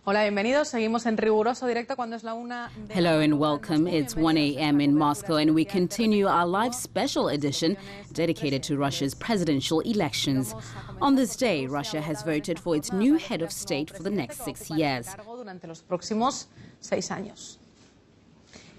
Hola, bienvenidos. Seguimos en riguroso directo cuando es la 1. Hello and welcome. It's 1 a.m. in Moscow and we continue our live special edition dedicated to Russia's presidential elections. On this day, Russia has voted for its new head of state for the next 6 years. Durante los próximos 6 años.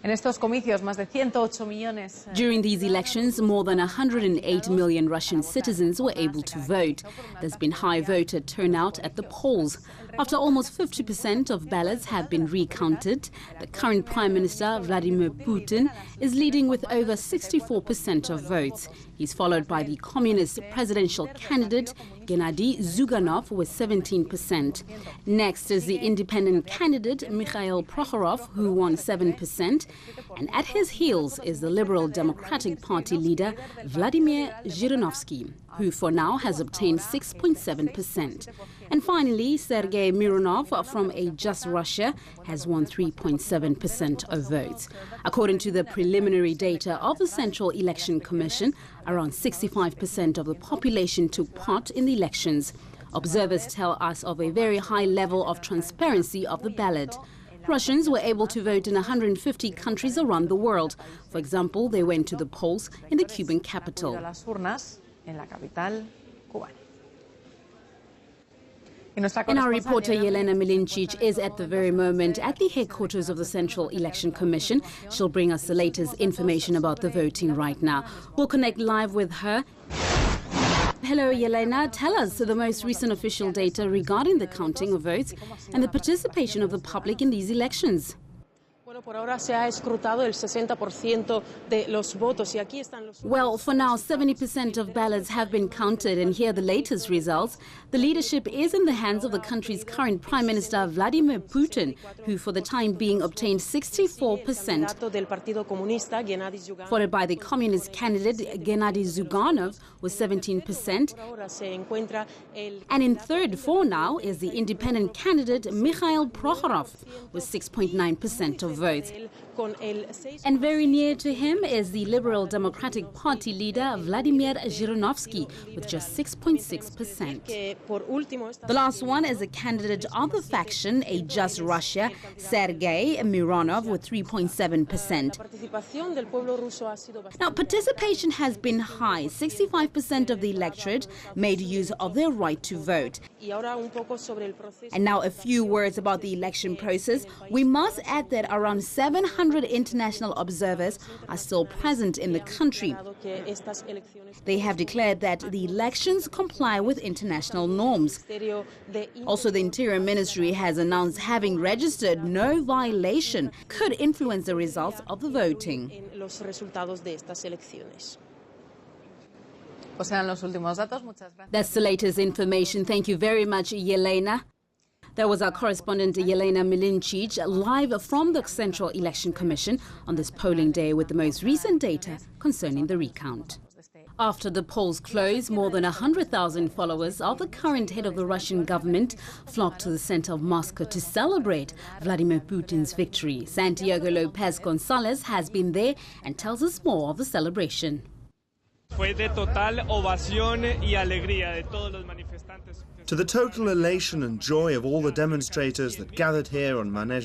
En estos comicios, más de 108 millones. During these elections, more than 108 million Russian citizens were able to vote. There's been high voter turnout at the polls. After almost 50% of ballots have been recounted, the current Prime Minister, Vladimir Putin, is leading with over 64% of votes. He's followed by the communist presidential candidate, Gennady Zyuganov, with 17%. Next is the independent candidate, Mikhail Prokhorov, who won 7%. And at his heels is the Liberal Democratic Party leader, Vladimir Zhirinovsky, who for now has obtained 6.7%. And finally, Sergei Mironov from A Just Russia has won 3.7% of votes. According to the preliminary data of the Central Election Commission, around 65% of the population took part in the elections. Observers tell us of a very high level of transparency of the ballot. Russians were able to vote in 150 countries around the world. For example, they went to the polls in the Cuban capital. And our reporter Yelena Milincic is at the very moment at the headquarters of the Central Election Commission. She'll bring us the latest information about the voting right now. We'll connect live with her. Hello, Yelena. Tell us the most recent official data regarding the counting of votes and the participation of the public in these elections. Well, for now, 70% of ballots have been counted, and here are the latest results. The leadership is in the hands of the country's current Prime Minister, Vladimir Putin, who for the time being obtained 64%, followed by the communist candidate, Gennady Zyuganov, with 17%. And in third for now is the independent candidate, Mikhail Prokhorov, with 6.9% of votes. And very near to him is the Liberal Democratic Party leader, Vladimir Zhirinovsky, with just 6.6%. The last one is a candidate of the faction, A Just Russia, Sergei Mironov, with 3.7%. Now, participation has been high. 65% of the electorate made use of their right to vote. And now a few words about the election process. We must add that around 700 international observers are still present in the country. They have declared that the elections comply with international norms. Also, the Interior Ministry has announced having registered no violation could influence the results of the voting. That's the latest information. Thank you very much, Yelena. That was our correspondent Yelena Milincic live from the Central Election Commission on this polling day with the most recent data concerning the recount. After the polls closed, more than 100,000 followers of the current head of the Russian government flocked to the center of Moscow to celebrate Vladimir Putin's victory. Santiago Lopez Gonzalez has been there and tells us more of the celebration. To the total elation and joy of all the demonstrators that gathered here on Manege